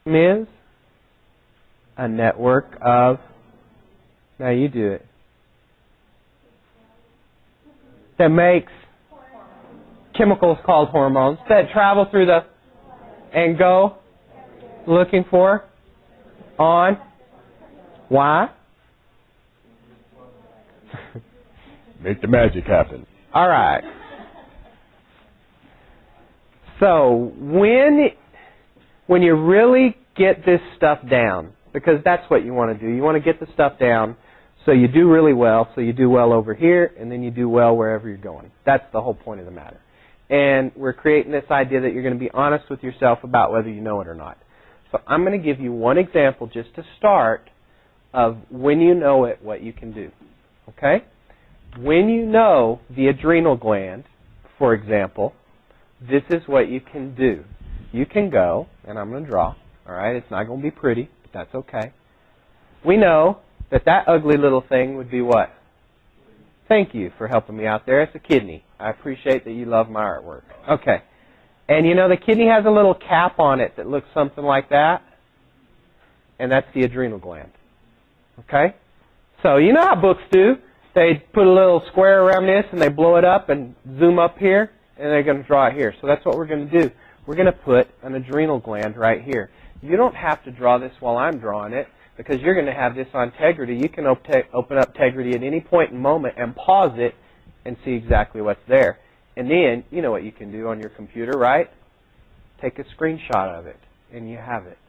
Is a network of, now you do it, that makes chemicals called hormones that travel through the, and go looking for, on, why? Make the magic happen. All right. So when you really get this stuff down, because that's what you want to do. You want to get the stuff down so you do really well, so you do well over here, and then you do well wherever you're going. That's the whole point of the matter. And we're creating this idea that you're going to be honest with yourself about whether you know it or not. So I'm going to give you one example just to start of when you know it, what you can do. Okay? When you know the adrenal gland, for example, this is what you can do. You can go, and I'm going to draw. All right? It's not going to be pretty, but that's okay. We know that that ugly little thing would be what? Thank you for helping me out there. It's a kidney. I appreciate that you love my artwork. Okay. And you know the kidney has a little cap on it that looks something like that? And that's the adrenal gland. Okay? So you know how books do. They put a little square around this and they blow it up and zoom up here, and they're going to draw it here. So that's what we're going to do. We're going to put an adrenal gland right here. You don't have to draw this while I'm drawing it, because you're going to have this on Tegrity. You can open up Tegrity at any point in moment and pause it and see exactly what's there. And then, you know what you can do on your computer, right? Take a screenshot of it, and you have it.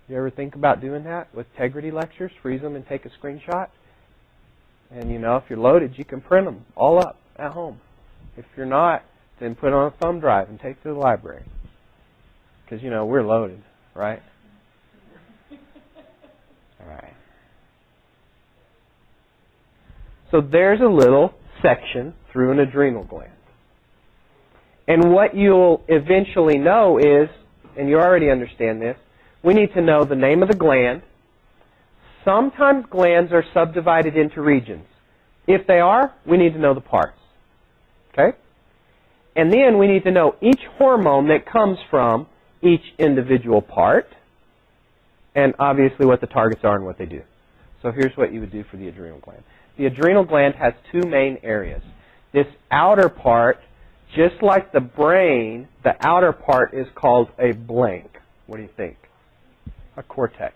You ever think about doing that with Tegrity lectures? Freeze them and take a screenshot? And, you know, if you're loaded, you can print them all up at home. If you're not, then put it on a thumb drive and take it to the library. Because, you know, we're loaded, right? All right. So there's a little section through an adrenal gland. And what you'll eventually know is, and you already understand this, we need to know the name of the gland. Sometimes glands are subdivided into regions. If they are, we need to know the parts. Okay? And then we need to know each hormone that comes from each individual part, and obviously what the targets are and what they do. So here's what you would do for the adrenal gland. The adrenal gland has two main areas. This outer part, just like the brain, the outer part is called a blank. What do you think? A cortex.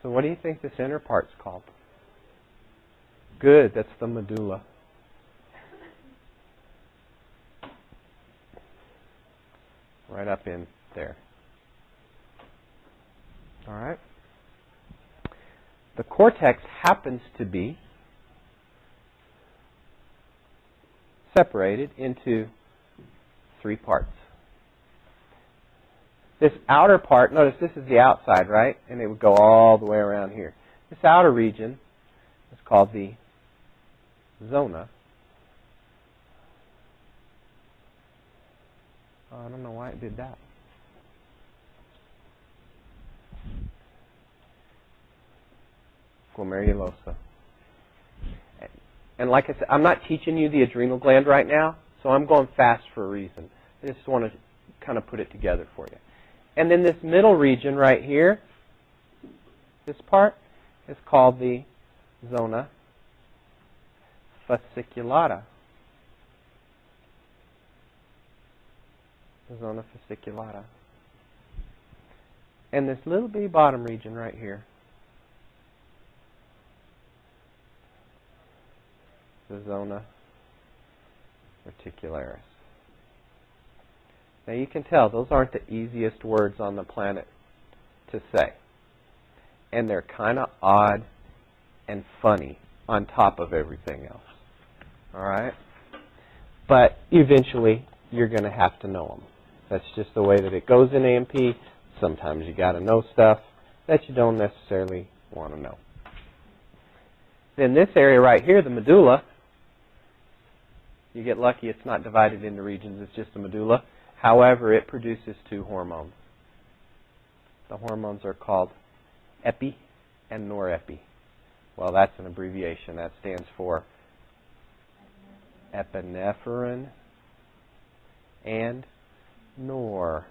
So what do you think this inner part's called? Good, that's the medulla. Right up in there. All right? The cortex happens to be separated into three parts. This outer part, notice this is the outside, right? And it would go all the way around here. This outer region is called the zona. Oh, I don't know why it did that. Glomerulosa. And like I said, I'm not teaching you the adrenal gland right now, so I'm going fast for a reason. I just want to kind of put it together for you. And then this middle region right here, this part, is called the zona fasciculata. The zona fasciculata. And this little bitty bottom region right here, the zona reticularis. Now you can tell those aren't the easiest words on the planet to say. And they're kind of odd and funny on top of everything else. All right? But eventually you're going to have to know them. That's just the way that it goes in A&P. Sometimes you got to know stuff that you don't necessarily want to know. Then this area right here, the medulla, you get lucky it's not divided into regions, it's just the medulla. However, it produces two hormones. The hormones are called epi and norepi. Well, that's an abbreviation. That stands for epinephrine and norepinephrine.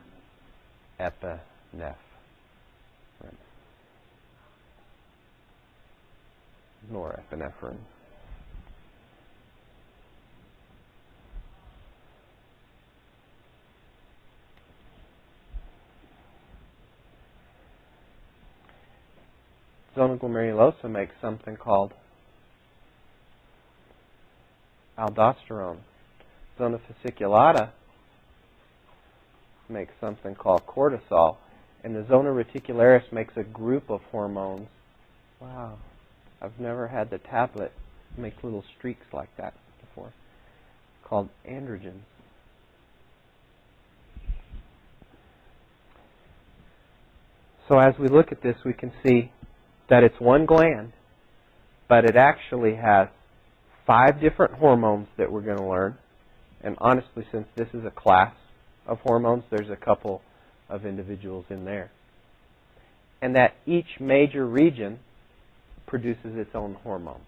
Norepinephrine. Zona glomerulosa makes something called aldosterone. Zona fasciculata makes something called cortisol. And the zona reticularis makes a group of hormones. Wow. I've never had the tablet make little streaks like that before. Called androgens. So as we look at this, we can see that it's one gland, but it actually has 5 different hormones that we're going to learn. And honestly, since this is a class of hormones, there's a couple of individuals in there. And that each major region produces its own hormone.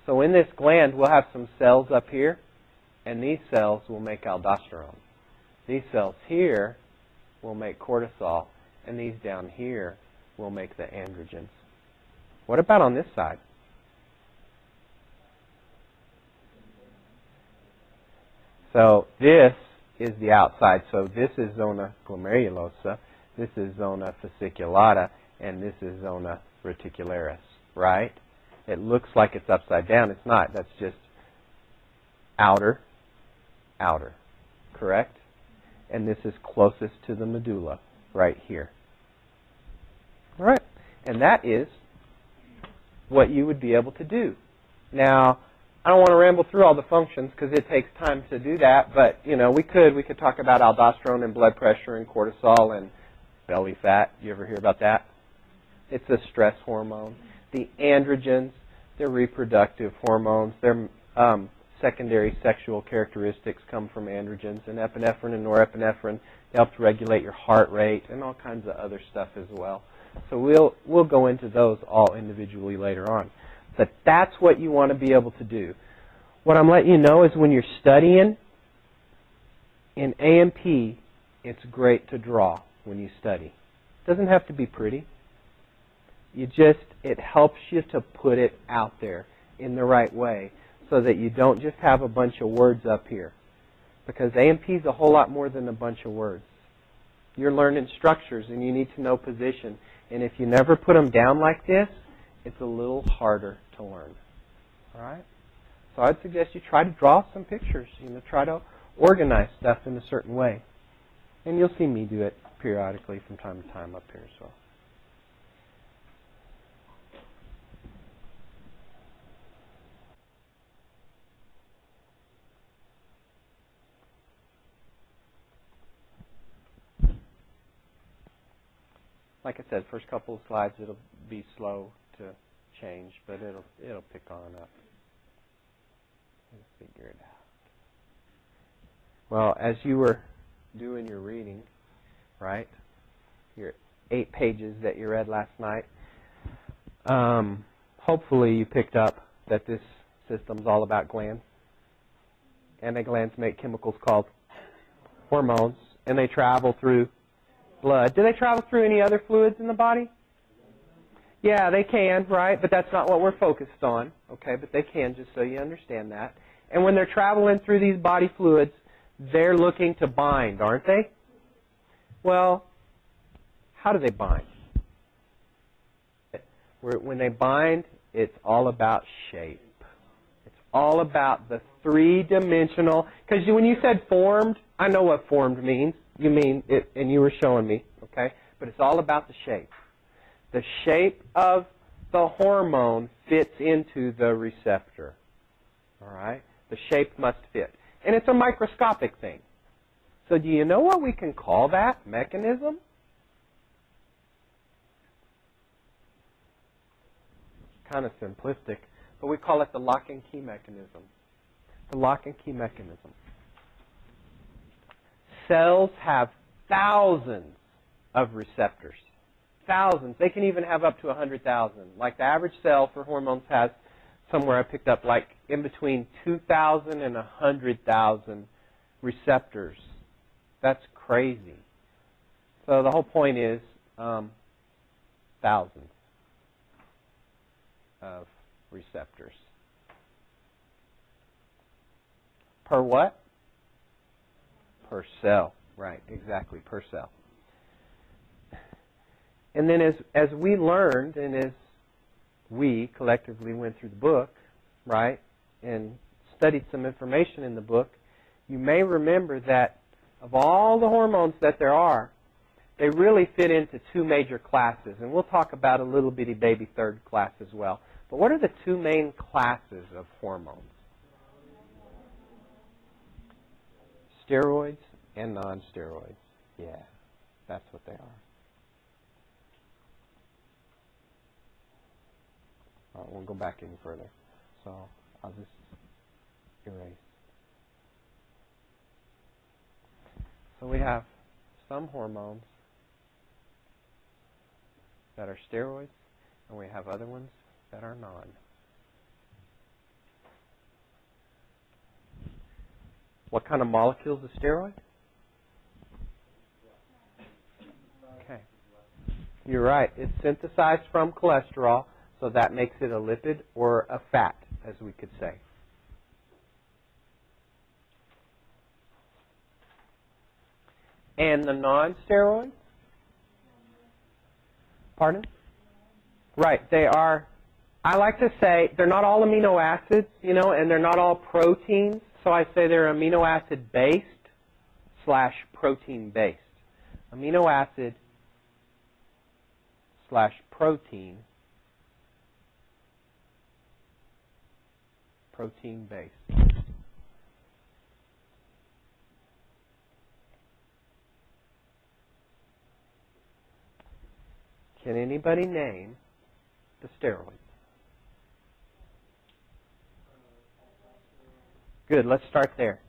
So in this gland, we'll have some cells up here, and these cells will make aldosterone. These cells here will make cortisol, and these down here will make the androgens. What about on this side? So this is the outside. So this is zona glomerulosa, this is zona fasciculata, and this is zona reticularis, right? It looks like it's upside down. It's not. That's just outer, outer, correct? And this is closest to the medulla, right here. All right. And that is what you would be able to do. Now, I don't want to ramble through all the functions because it takes time to do that, but we could talk about aldosterone and blood pressure and cortisol and belly fat. You ever hear about that? It's a stress hormone. The androgens, they're reproductive hormones. Their secondary sexual characteristics come from androgens, and epinephrine and norepinephrine help to regulate your heart rate and all kinds of other stuff as well. So we'll go into those all individually later on. But that's what you want to be able to do. What I'm letting you know is when you're studying in A&P, it's great to draw when you study. It doesn't have to be pretty. It helps you to put it out there in the right way so that you don't just have a bunch of words up here. Because A&P is a whole lot more than a bunch of words. You're learning structures and you need to know position. And if you never put them down like this, it's a little harder to learn. All right? So I'd suggest you try to draw some pictures. Try to organize stuff in a certain way. And you'll see me do it periodically from time to time up here as well. Like I said, first couple of slides, it'll be slow to change, but it'll pick on up. Let's figure it out. Well, as you were doing your reading, right, your 8 pages that you read last night, hopefully you picked up that this system's all about glands. And the glands make chemicals called hormones, and they travel through blood. Do they travel through any other fluids in the body? Yeah, they can, right? But that's not what we're focused on, okay? But they can, just so you understand that. And when they're traveling through these body fluids, they're looking to bind, aren't they? Well, how do they bind? When they bind, it's all about shape. It's all about the 3-dimensional. Because when you said formed, I know what formed means. You mean it, and you were showing me, okay? But it's all about the shape. The shape of the hormone fits into the receptor, all right? The shape must fit. And it's a microscopic thing. So do you know what we can call that mechanism? Kind of simplistic, but we call it the lock and key mechanism. The lock and key mechanism. Cells have thousands of receptors. Thousands. They can even have up to 100,000. Like the average cell for hormones has somewhere I picked up like in between 2,000 and 100,000 receptors That's crazy. So the whole point is thousands of receptors. Per what? Per cell. Right, exactly, per cell. And then as we learned and as we collectively went through the book, right, and studied some information in the book, you may remember that of all the hormones that there are, they really fit into two major classes. And we'll talk about a little bitty baby third class as well. But what are the two main classes of hormones? Steroids and non-steroids. Yeah, that's what they are. I won't go back any further. So I'll just erase. So we have some hormones that are steroids, and we have other ones that are non. What kind of molecule is a steroid? Okay. You're right. It's synthesized from cholesterol, so that makes it a lipid or a fat, as we could say. And the non-steroids? Pardon? Right, they are, I like to say, they're not all amino acids, and they're not all proteins. So I say they're amino acid based / protein based. Amino acid / protein based. Can anybody name the steroids? Good, let's start there.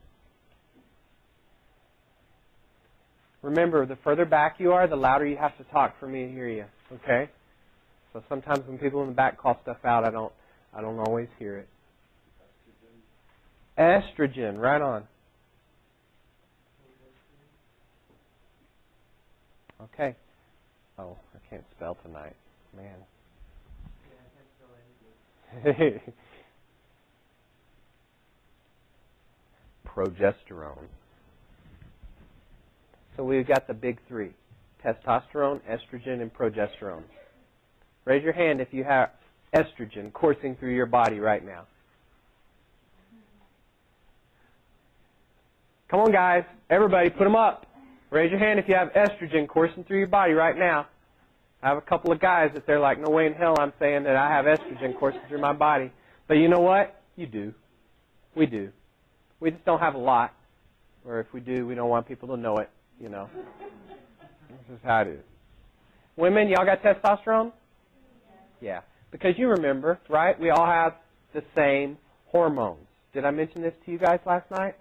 Remember, the further back you are, the louder you have to talk for me to hear you. Okay? So sometimes when people in the back call stuff out, I don't always hear it. Estrogen, right on. Okay. Oh, I can't spell tonight. Man. Progesterone. So we've got the big three: testosterone, estrogen, and progesterone. Raise your hand if you have estrogen coursing through your body right now. Come on, guys. Everybody, put them up. Raise your hand if you have estrogen coursing through your body right now. I have a couple of guys that they're like, no way in hell I'm saying that I have estrogen coursing through my body. But you know what? You do. We do. We just don't have a lot. Or if we do, we don't want people to know it, This is how it is. Women, y'all got testosterone? Yeah. Because you remember, right? We all have the same hormones. Did I mention this to you guys last night?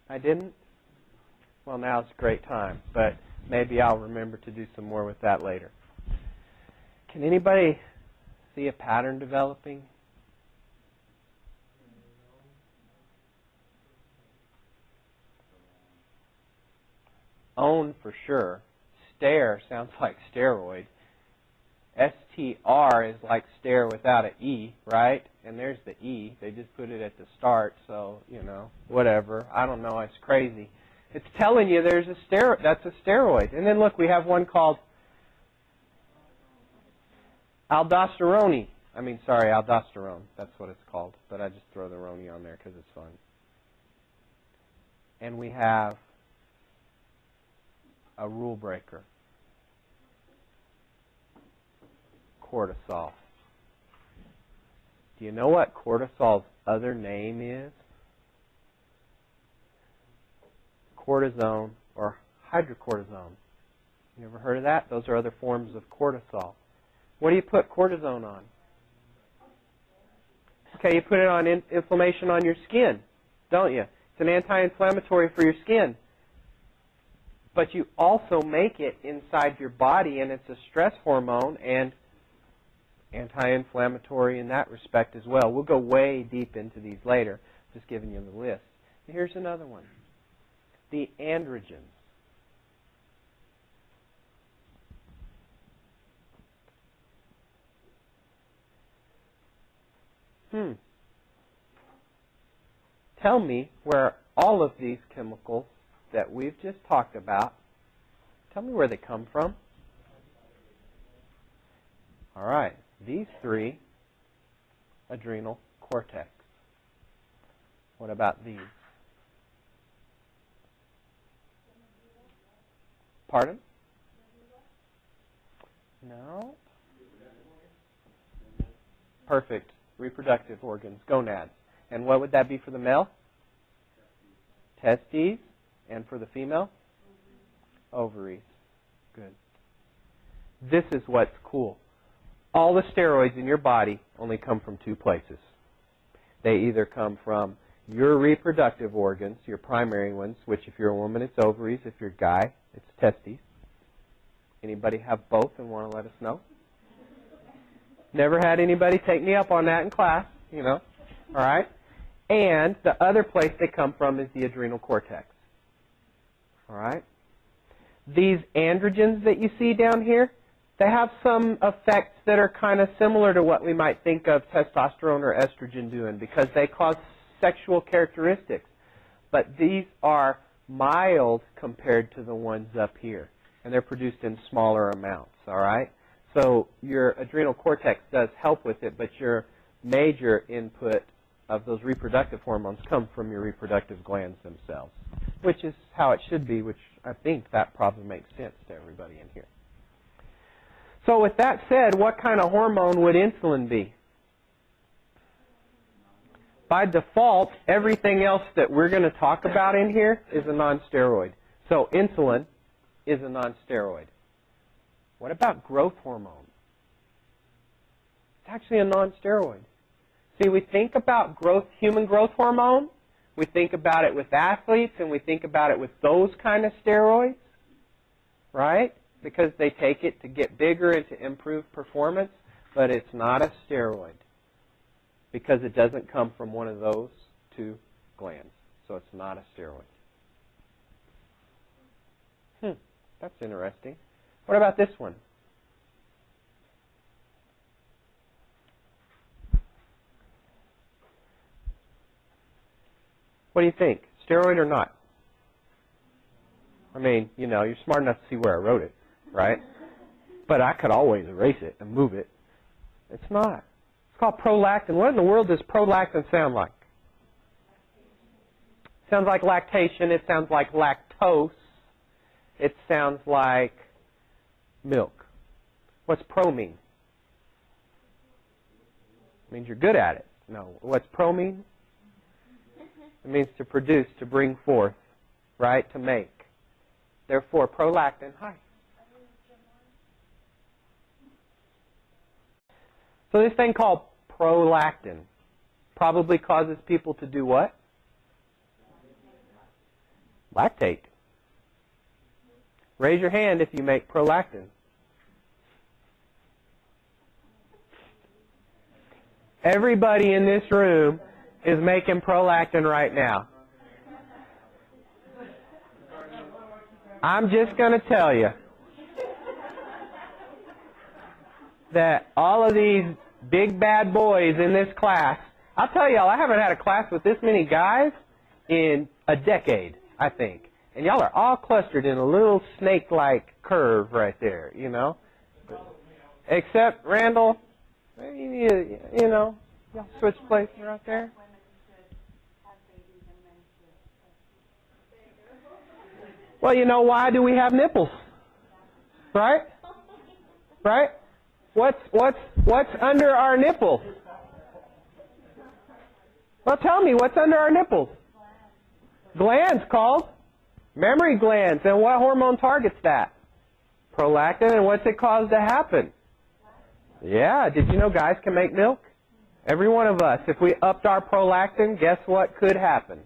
I didn't? Well, now it's a great time. But maybe I'll remember to do some more with that later. Can anybody see a pattern developing? Own for sure. Stare sounds like steroid. STR is like stare without an E, right? And there's the E. They just put it at the start, so, whatever. I don't know. It's crazy. It's telling you there's a steroid. That's a steroid. And then look, we have one called aldosterone. Aldosterone. That's what it's called. But I just throw the roni on there because it's fun. And we have a rule breaker. Cortisol. Do you know what cortisol's other name is? Cortisone or hydrocortisone. You ever heard of that? Those are other forms of cortisol. What do you put cortisone on? Okay, you put it on inflammation on your skin, don't you? It's an anti-inflammatory for your skin. But you also make it inside your body, and it's a stress hormone and anti-inflammatory in that respect as well. We'll go way deep into these later, just giving you the list. Here's another one. the androgens. Tell me where all of these chemicals that we've just talked about, tell me where they come from. All right, these three, adrenal cortex. What about these? Pardon? No. Perfect. Reproductive organs, gonads. And what would that be for the male? Testes. And for the female? Ovaries. Good. This is what's cool. All the steroids in your body only come from two places. They either come from your reproductive organs, your primary ones, which if you're a woman it's ovaries, if you're a guy it's testes. Anybody have both and want to let us know? Never had anybody take me up on that in class, you know. All right? And the other place they come from is the adrenal cortex. All right? These androgens that you see down here, they have some effects that are kind of similar to what we might think of testosterone or estrogen doing because they cause sexual characteristics. But these are mild compared to the ones up here. And they're produced in smaller amounts. All right? So your adrenal cortex does help with it, but your major input of those reproductive hormones come from your reproductive glands themselves, which is how it should be, which I think that probably makes sense to everybody in here. So with that said, what kind of hormone would insulin be? By default, everything else that we're going to talk about in here is a non-steroid. So insulin is a non-steroid. What about growth hormone? It's actually a non-steroid. See, we think about human growth hormone, we think about it with athletes, and we think about it with those kind of steroids, right? Because they take it to get bigger and to improve performance, but it's not a steroid because it doesn't come from one of those two glands. So it's not a steroid. That's interesting. What about this one? What do you think? Steroid or not? I mean, you know, you're smart enough to see where I wrote it, right? But I could always erase it and move it. It's not. It's called prolactin. What in the world does prolactin sound like? It sounds like lactation. It sounds like lactose. It sounds like milk. What's pro mean? It means you're good at it. No. What's pro mean? It means to produce, to bring forth, right? To make. Therefore, prolactin, hi. So this thing called prolactin probably causes people to do what? Lactate. Raise your hand if you make prolactin. Everybody in this room is making prolactin right now. I'm just going to tell you that all of these big bad boys in this class, I'll tell y'all, I haven't had a class with this many guys in a decade, I think. And y'all are all clustered in a little snake-like curve right there, you know. Except Randall, you know, y'all switch places right there. Well, you know, why do we have nipples? Right? Right? What's under our nipples? Well, tell me, what's under our nipples? Glands called mammary glands. And what hormone targets that? Prolactin. And what's it cause to happen? Yeah, did you know guys can make milk? Every one of us. If we upped our prolactin, guess what could happen?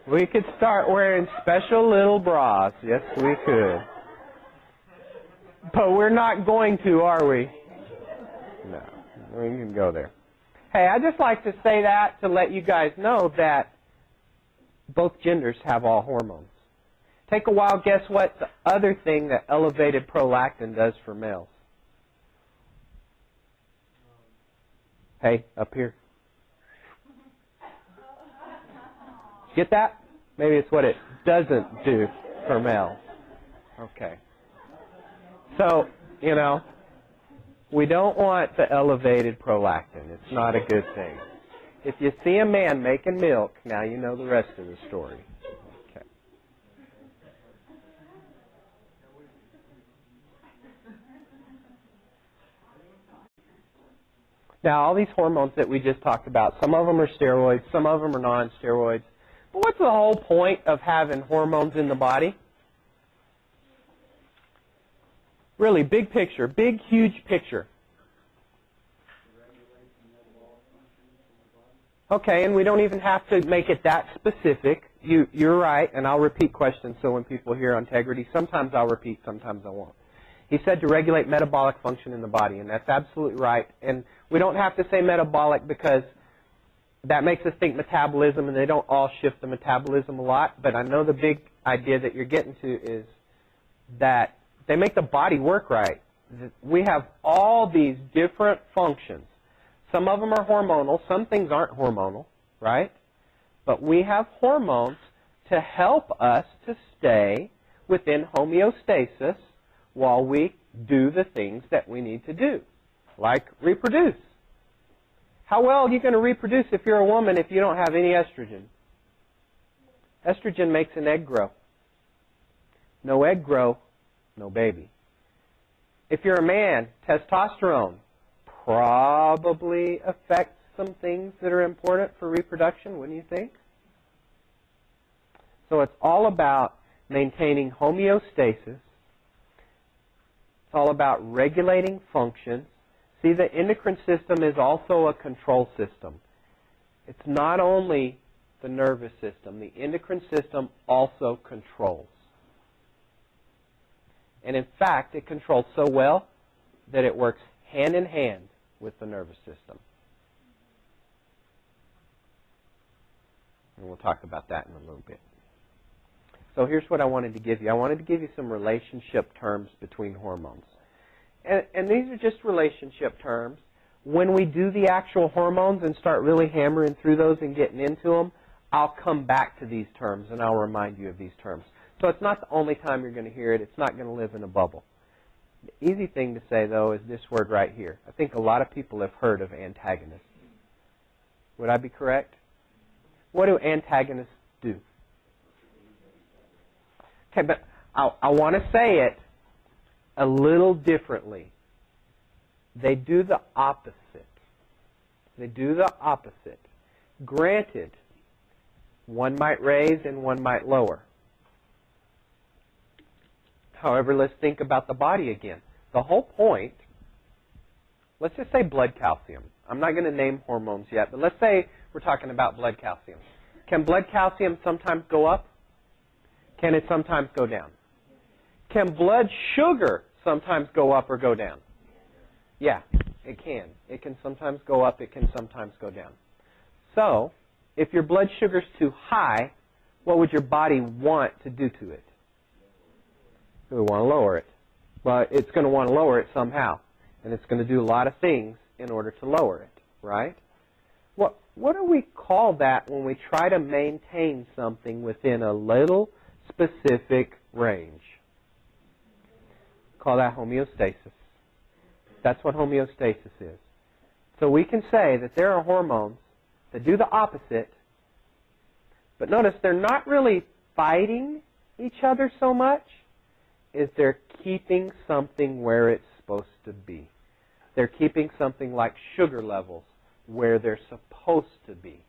We could start wearing special little bras. Yes, we could. But we're not going to, are we? No, we can go there. Hey, I just like to say that to let you guys know that both genders have all hormones. Take a wild guess what the other thing that elevated prolactin does for males. Hey, up here. Get that? Maybe it's what it doesn't do for males. Okay. So, you know, we don't want the elevated prolactin. It's not a good thing. If you see a man making milk, now you know the rest of the story. Okay. Now, all these hormones that we just talked about, some of them are steroids, some of them are non-steroids. But what's the whole point of having hormones in the body? Really, big picture, big, huge picture. Okay, and we don't even have to make it that specific. You're right, and I'll repeat questions so when people hear integrity, sometimes I'll repeat, sometimes I won't. He said to regulate metabolic function in the body, and that's absolutely right. And we don't have to say metabolic because that makes us think metabolism, and they don't all shift the metabolism a lot. But I know the big idea that you're getting to is that they make the body work right. We have all these different functions. Some of them are hormonal. Some things aren't hormonal, right? But we have hormones to help us to stay within homeostasis while we do the things that we need to do, like reproduce. How well are you going to reproduce if you're a woman if you don't have any estrogen? Estrogen makes an egg grow. No egg grow, no baby. If you're a man, testosterone probably affects some things that are important for reproduction, wouldn't you think? So it's all about maintaining homeostasis. It's all about regulating functions. See, the endocrine system is also a control system. It's not only the nervous system. The endocrine system also controls. And in fact, it controls so well that it works hand in hand with the nervous system. And we'll talk about that in a little bit. So here's what I wanted to give you. I wanted to give you some relationship terms between hormones. And these are just relationship terms. When we do the actual hormones and start really hammering through those and getting into them, I'll come back to these terms and I'll remind you of these terms. So it's not the only time you're going to hear it. It's not going to live in a bubble. The easy thing to say, though, is this word right here. I think a lot of people have heard of antagonists. Would I be correct? What do antagonists do? Okay, but I want to say it a little differently. They do the opposite. They do the opposite. Granted, one might raise and one might lower. However, let's think about the body again. The whole point, let's just say blood calcium. I'm not going to name hormones yet, but let's say we're talking about blood calcium. Can blood calcium sometimes go up? Can it sometimes go down? Can blood sugar sometimes go up or go down? Yeah, it can. It can sometimes go up. It can sometimes go down. So, if your blood sugar's too high, what would your body want to do to it? It would want to lower it. But it's going to want to lower it somehow. And it's going to do a lot of things in order to lower it, right? What do we call that when we try to maintain something within a little specific range? Call that homeostasis. That's what homeostasis is. So we can say that there are hormones that do the opposite, but notice they're not really fighting each other so much as they're keeping something where it's supposed to be. They're keeping something like sugar levels where they're supposed to be,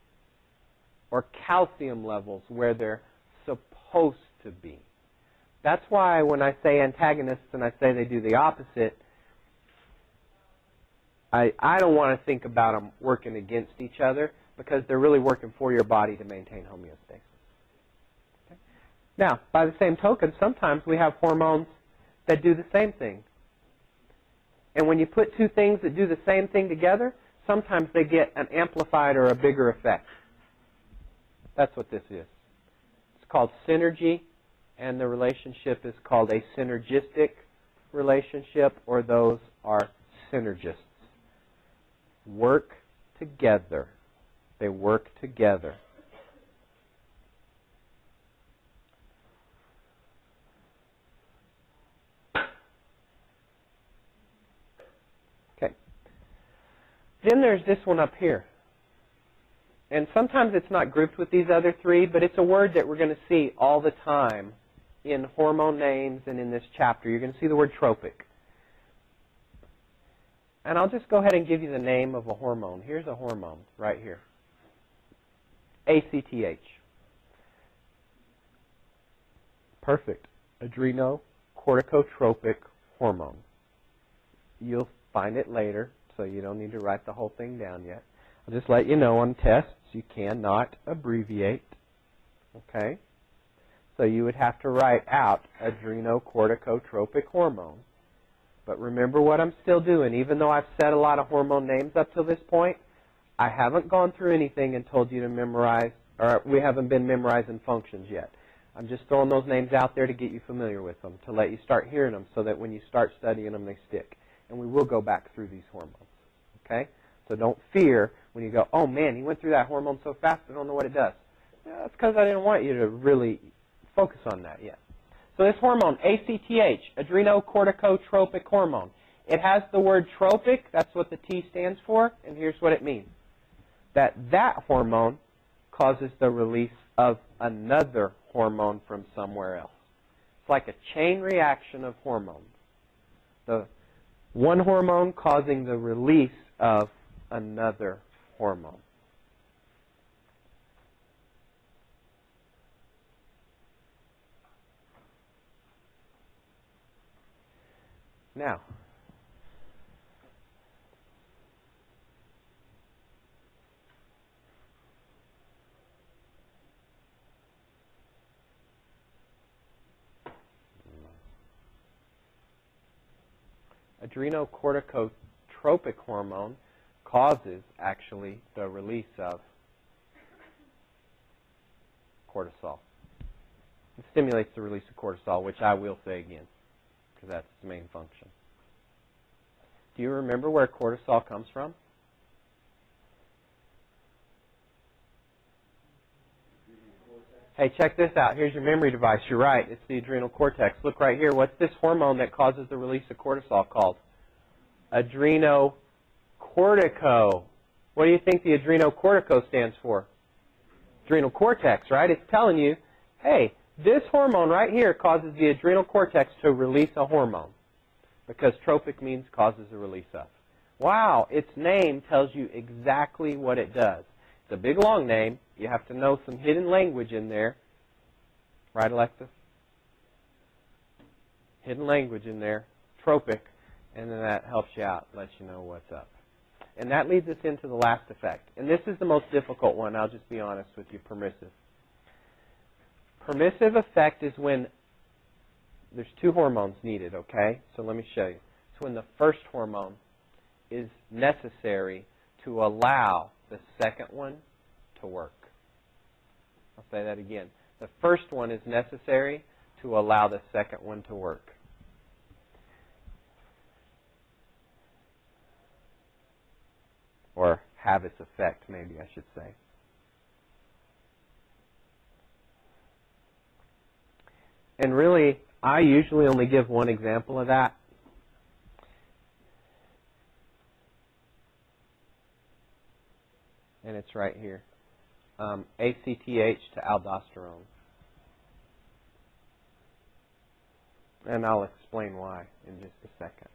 or calcium levels where they're supposed to be. That's why when I say antagonists and I say they do the opposite, I don't want to think about them working against each other because they're really working for your body to maintain homeostasis. Okay? Now, by the same token, sometimes we have hormones that do the same thing. And when you put two things that do the same thing together, sometimes they get an amplified or a bigger effect. That's what this is. It's called synergy, and the relationship is called a synergistic relationship, or those are synergists. Work together. They work together. Okay. Then there's this one up here. And sometimes it's not grouped with these other three, but it's a word that we're going to see all the time in hormone names and in this chapter. You're going to see the word tropic. And I'll just go ahead and give you the name of a hormone. Here's a hormone right here. ACTH. Perfect. Adrenocorticotropic hormone. You'll find it later, so you don't need to write the whole thing down yet. I'll just let you know on tests you cannot abbreviate. Okay? So you would have to write out adrenocorticotropic hormone. But remember what I'm still doing. Even though I've said a lot of hormone names up till this point, I haven't gone through anything and told you to memorize, or we haven't been memorizing functions yet. I'm just throwing those names out there to get you familiar with them, to let you start hearing them so that when you start studying them, they stick. And we will go back through these hormones. Okay? So don't fear when you go, oh man, he went through that hormone so fast, I don't know what it does. Yeah, that's because I didn't want you to really focus on that yet. So this hormone, ACTH, adrenocorticotropic hormone, it has the word tropic, that's what the T stands for, and here's what it means. That hormone causes the release of another hormone from somewhere else. It's like a chain reaction of hormones. The one hormone causing the release of another hormone. Now, adrenocorticotropic hormone causes actually the release of cortisol. It stimulates the release of cortisol, which I will say again, because that's its main function. Do you remember where cortisol comes from? Hey, check this out. Here's your memory device. You're right. It's the adrenal cortex. Look right here. What's this hormone that causes the release of cortisol called? Adrenocortico. What do you think the adrenocortico stands for? Adrenal cortex, right? It's telling you, hey, this hormone right here causes the adrenal cortex to release a hormone, because tropic means causes a release of. Wow, its name tells you exactly what it does. It's a big, long name. You have to know some hidden language in there. Right, Alexis? Hidden language in there. Tropic. And then that helps you out, lets you know what's up. And that leads us into the last effect. And this is the most difficult one. I'll just be honest with you, permissive. Permissive effect is when there's two hormones needed, okay? So let me show you. It's when the first hormone is necessary to allow the second one to work. I'll say that again. The first one is necessary to allow the second one to work. Or have its effect, maybe I should say. And really, I usually only give one example of that. And it's right here. ACTH to aldosterone. And I'll explain why in just a second.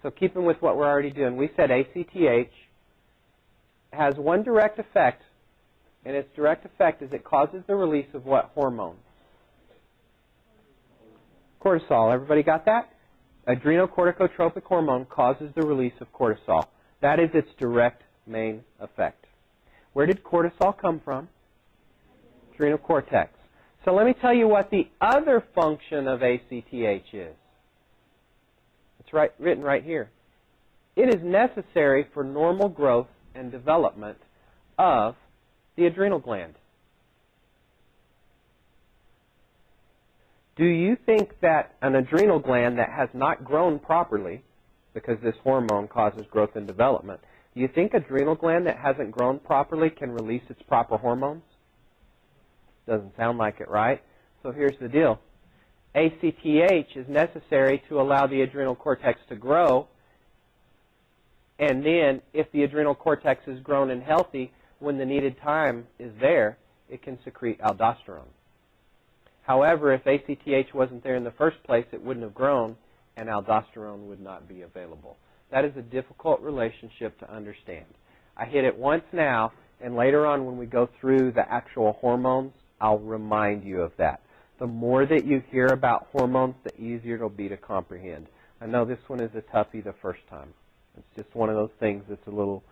So keeping with what we're already doing, we said ACTH has one direct effect, and its direct effect is it causes the release of what hormone? Cortisol. Everybody got that? Adrenocorticotropic hormone causes the release of cortisol. That is its direct main effect. Where did cortisol come from? Adrenal cortex. So let me tell you what the other function of ACTH is. It's written right here. It is necessary for normal growth and development of the adrenal gland. Do you think that an adrenal gland that has not grown properly, because this hormone causes growth and development, do you think adrenal gland that hasn't grown properly can release its proper hormones? Doesn't sound like it, right? So here's the deal. ACTH is necessary to allow the adrenal cortex to grow, and then if the adrenal cortex is grown and healthy, when the needed time is there, it can secrete aldosterone. However, if ACTH wasn't there in the first place, it wouldn't have grown, and aldosterone would not be available. That is a difficult relationship to understand. I hit it once now, and later on when we go through the actual hormones, I'll remind you of that. The more that you hear about hormones, the easier it'll be to comprehend. I know this one is a toughie the first time. It's just one of those things that's a little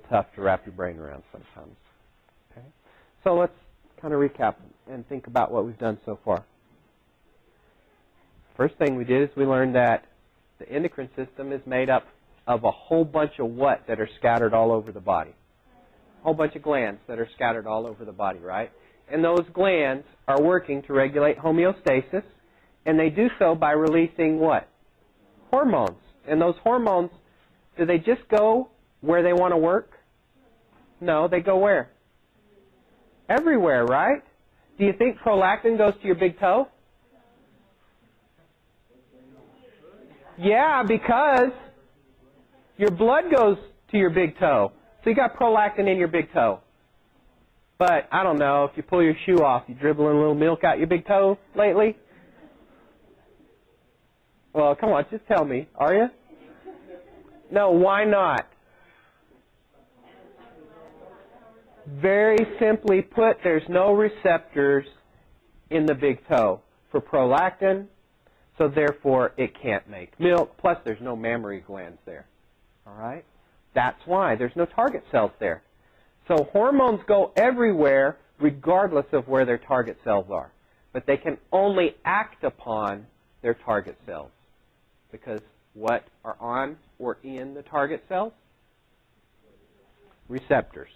tough to wrap your brain around sometimes. Okay? So let's kind of recap and think about what we've done so far. First thing we did is we learned that the endocrine system is made up of a whole bunch of what that are scattered all over the body? A whole bunch of glands that are scattered all over the body, right? And those glands are working to regulate homeostasis, and they do so by releasing what? Hormones. And those hormones, do they just go where they want to work? No, they go where? Everywhere, right? Do you think prolactin goes to your big toe? Yeah, because your blood goes to your big toe. So you got prolactin in your big toe. But, I don't know, if you pull your shoe off, you dribbling a little milk out your big toe lately? Well, come on, just tell me. Are you? No, why not? Very simply put, there's no receptors in the big toe for prolactin, so therefore it can't make milk. Plus, there's no mammary glands there. All right? That's why. There's no target cells there. So hormones go everywhere regardless of where their target cells are. But they can only act upon their target cells. Because what are on or in the target cells? Receptors.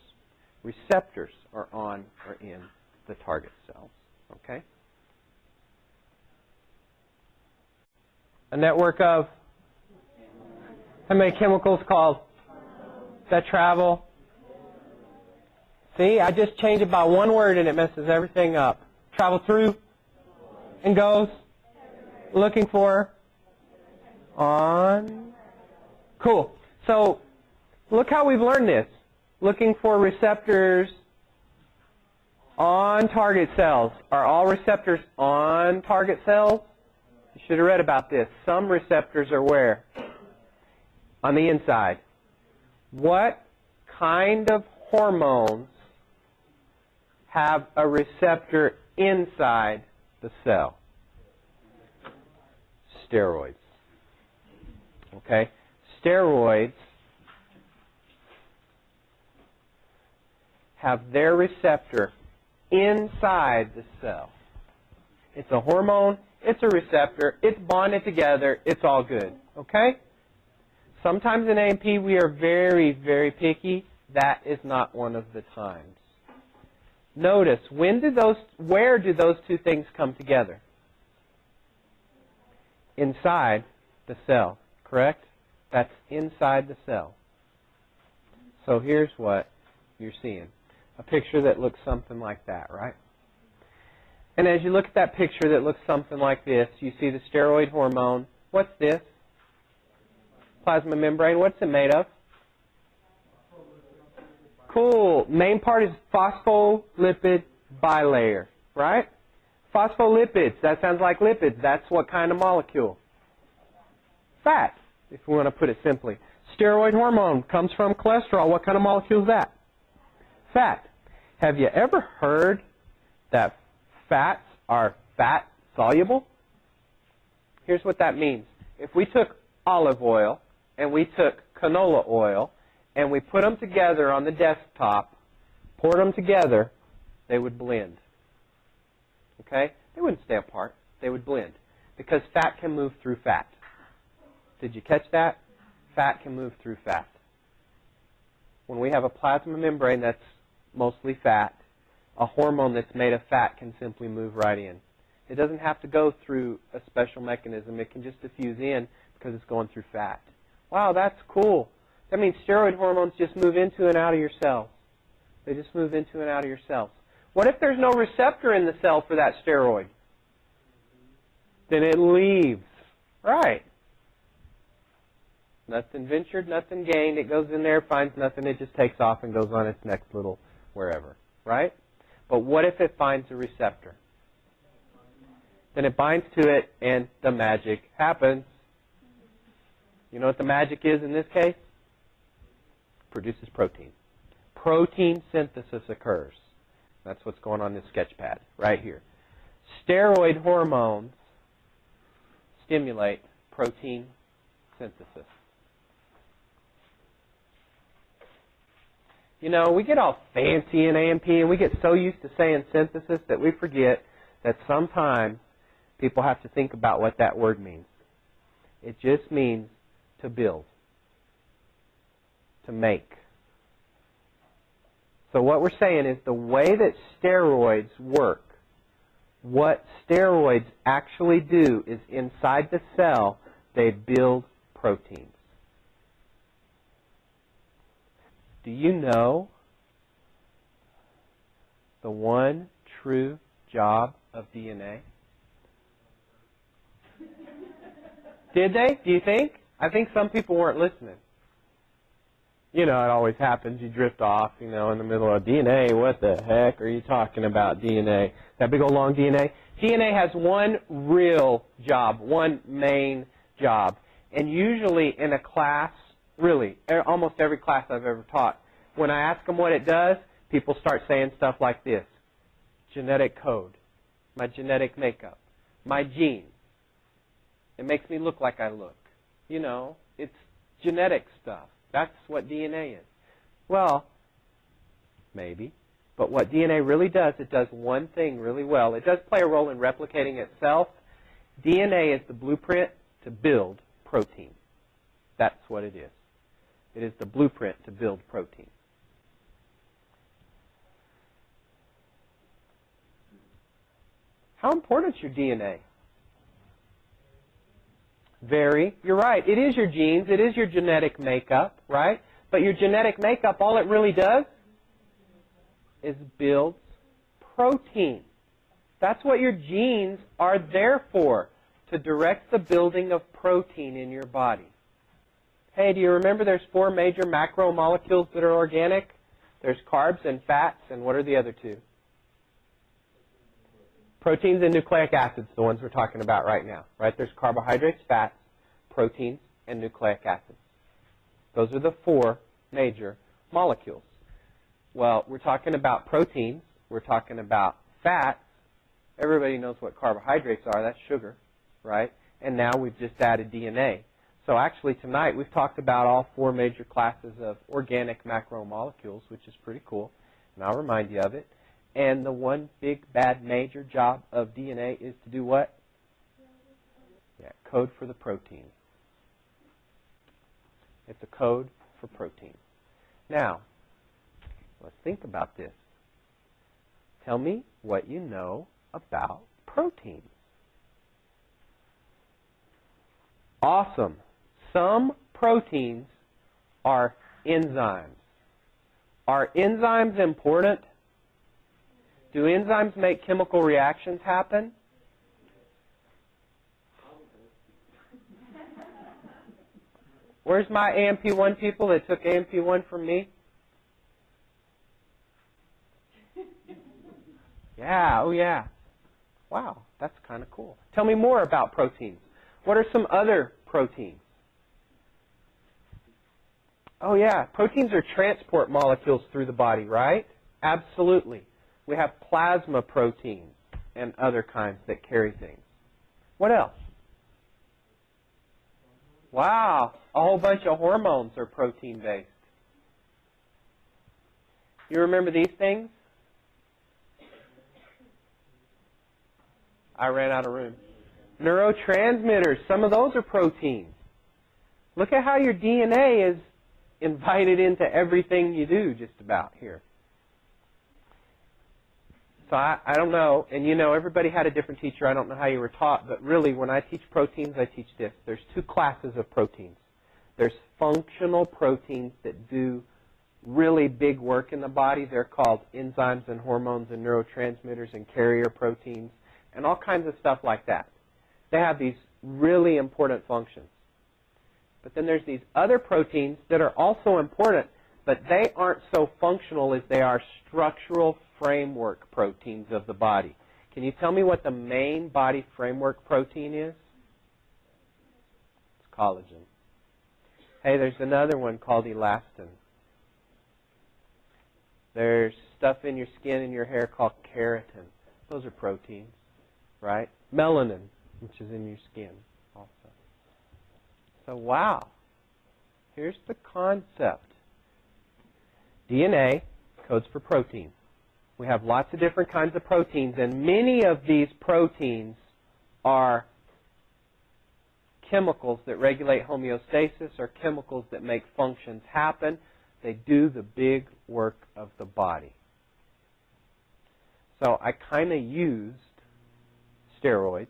Receptors are on or in the target cells. Okay? A network of how many chemicals called that travel? See, I just changed it by one word and it messes everything up. Travel through and goes looking for on. Cool. So look how we've learned this. Looking for receptors on target cells. Are all receptors on target cells? You should have read about this. Some receptors are where? On the inside. What kind of hormones have a receptor inside the cell? Steroids. Okay? Steroids have their receptor inside the cell. It's a hormone, it's a receptor, it's bonded together, it's all good. Okay? Sometimes in A&P we are very, very picky. That is not one of the times. Notice, where do those two things come together? Inside the cell, correct? That's inside the cell. So here's what you're seeing. A picture that looks something like that, right? And as you look at that picture that looks something like this, you see the steroid hormone. What's this? Plasma membrane. What's it made of? Cool. Main part is phospholipid bilayer, right? Phospholipids. That sounds like lipids. That's what kind of molecule? Fat, if we want to put it simply. Steroid hormone comes from cholesterol. What kind of molecule is that? Fat. Have you ever heard that fats are fat soluble? Here's what that means. If we took olive oil and we took canola oil and we put them together on the desktop, poured them together, they would blend. Okay? They wouldn't stay apart. They would blend because fat can move through fat. Did you catch that? Fat can move through fat. When we have a plasma membrane that's mostly fat, a hormone that's made of fat can simply move right in. It doesn't have to go through a special mechanism. It can just diffuse in because it's going through fat. Wow, that's cool. That means steroid hormones just move into and out of your cells. They just move into and out of your cells. What if there's no receptor in the cell for that steroid? Then it leaves. Right. Nothing ventured, nothing gained. It goes in there, finds nothing, it just takes off and goes on its next little wherever. Right? But what if it finds a receptor? Then it binds to it and the magic happens. You know what the magic is in this case? Produces protein. Protein synthesis occurs. That's what's going on in this sketch pad right here. Steroid hormones stimulate protein synthesis. You know, we get all fancy in A&P and we get so used to saying synthesis that we forget that sometimes people have to think about what that word means. It just means to build, to make. So what we're saying is the way that steroids work, what steroids actually do is inside the cell, they build proteins. Do you know the one true job of DNA? Did they? Do you think? I think some people weren't listening. You know, it always happens. You drift off, you know, in the middle of DNA. What the heck are you talking about, DNA? That big old long DNA? DNA has one real job, one main job. And usually in a class, really, almost every class I've ever taught, when I ask them what it does, people start saying stuff like this. Genetic code, my genetic makeup, my genes. It makes me look like I look. You know, it's genetic stuff. That's what DNA is. Well, maybe. But what DNA really does, it does one thing really well. It does play a role in replicating itself. DNA is the blueprint to build protein. That's what it is. It is the blueprint to build protein. How important is your DNA? Very. You're right. It is your genes. It is your genetic makeup, right? But your genetic makeup, all it really does is builds protein. That's what your genes are there for, to direct the building of protein in your body. Hey, do you remember there's 4 major macromolecules that are organic? There's carbs and fats, and what are the other 2? Proteins and nucleic acids, the ones we're talking about right now. Right? There's carbohydrates, fats, proteins, and nucleic acids. Those are the 4 major molecules. Well, we're talking about proteins. We're talking about fats. Everybody knows what carbohydrates are. That's sugar, right? And now we've just added DNA. So actually tonight we've talked about all 4 major classes of organic macromolecules, which is pretty cool. And I'll remind you of it. And the one big, bad, major job of DNA is to do what? Yeah, code for the protein. It's a code for protein. Now, let's think about this. Tell me what you know about proteins. Awesome. Some proteins are enzymes. Are enzymes important? Do enzymes make chemical reactions happen? Where's my AMP1 people that took AMP1 from me? Yeah, oh yeah. Wow, that's kind of cool. Tell me more about proteins. What are some other proteins? Oh yeah, proteins are transport molecules through the body, right? Absolutely. We have plasma proteins and other kinds that carry things. What else? Wow, a whole bunch of hormones are protein-based. You remember these things? I ran out of room. Neurotransmitters, some of those are proteins. Look at how your DNA is invited into everything you do just about here. So I don't know, and you know, everybody had a different teacher. I don't know how you were taught, but really when I teach proteins, I teach this. There's two classes of proteins. There's functional proteins that do really big work in the body. They're called enzymes and hormones and neurotransmitters and carrier proteins and all kinds of stuff like that. They have these really important functions. But then there's these other proteins that are also important, but they aren't so functional as they are structural framework proteins of the body. Can you tell me what the main body framework protein is? It's collagen. Hey, there's another one called elastin. There's stuff in your skin and your hair called keratin. Those are proteins, right? Melanin, which is in your skin also. So, wow. Here's the concept. DNA codes for protein. We have lots of different kinds of proteins, and many of these proteins are chemicals that regulate homeostasis or chemicals that make functions happen. They do the big work of the body. So I kind of used steroids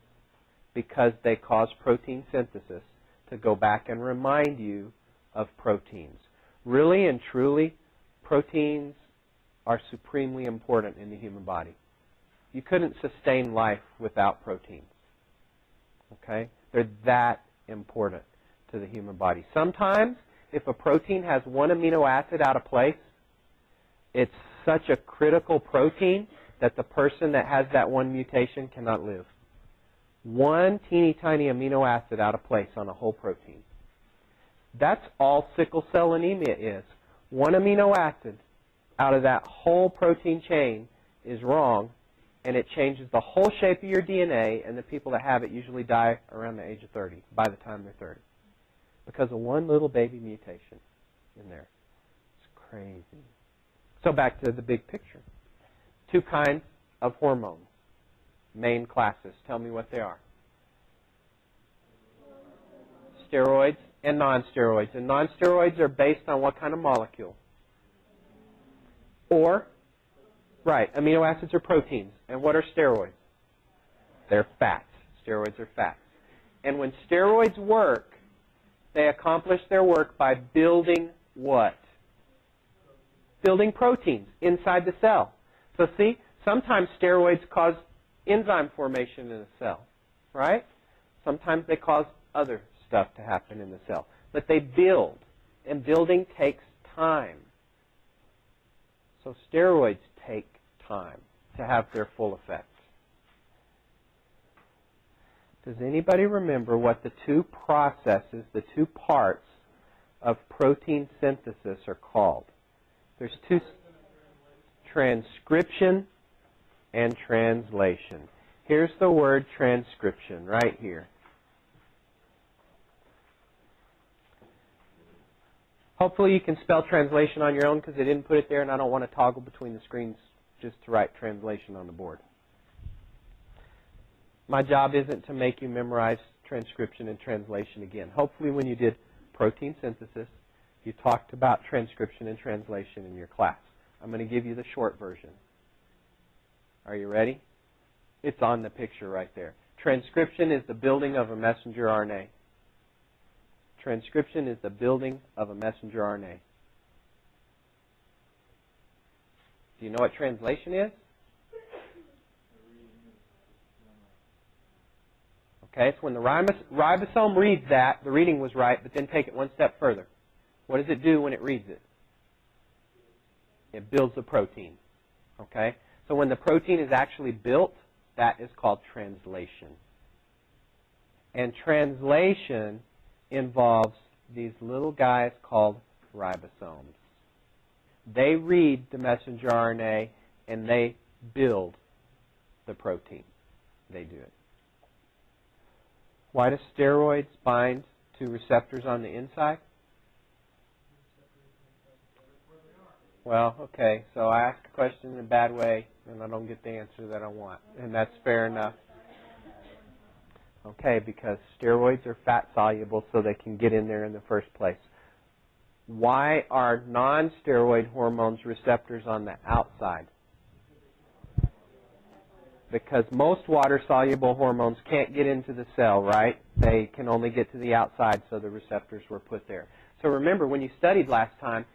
because they cause protein synthesis to go back and remind you of proteins. Really and truly, proteins are supremely important in the human body. You couldn't sustain life without proteins. Okay? They're that important to the human body. Sometimes, if a protein has one amino acid out of place, it's such a critical protein that the person that has that one mutation cannot live. One teeny tiny amino acid out of place on a whole protein. That's all sickle cell anemia is. One amino acid out of that whole protein chain is wrong, and it changes the whole shape of your DNA, and the people that have it usually die around the age of 30, by the time they're 30, because of one little baby mutation in there. It's crazy. So back to the big picture. Two kinds of hormones. Main classes. Tell me what they are. Steroids and non-steroids. And non-steroids are based on what kind of molecule? Or, right, amino acids or proteins. And what are steroids? They're fats. Steroids are fats. And when steroids work, they accomplish their work by building what? Building proteins inside the cell. So see, sometimes steroids cause enzyme formation in a cell, right? Sometimes they cause other stuff to happen in the cell. But they build, and building takes time. So steroids take time to have their full effect. Does anybody remember what the two processes, the two parts of protein synthesis are called? There's two: transcription and translation. Here's the word transcription right here. Hopefully you can spell translation on your own because I didn't put it there and I don't want to toggle between the screens just to write translation on the board. My job isn't to make you memorize transcription and translation again. Hopefully when you did protein synthesis, you talked about transcription and translation in your class. I'm going to give you the short version. Are you ready? It's on the picture right there. Transcription is the building of a messenger RNA. Transcription is the building of a messenger RNA. Do you know what translation is? Okay, it's when the ribosome reads that, the reading was right, but then take it one step further. What does it do when it reads it? It builds the protein. Okay? So when the protein is actually built, that is called translation. And translation involves these little guys called ribosomes. They read the messenger RNA and they build the protein. They do it. Why do steroids bind to receptors on the inside? Well, okay, so I ask a question in a bad way and I don't get the answer that I want, and that's fair enough. Okay, because steroids are fat soluble so they can get in there in the first place. Why are non-steroid hormones receptors on the outside? Because most water-soluble hormones can't get into the cell, right? They can only get to the outside, so the receptors were put there. So remember, when you studied last time,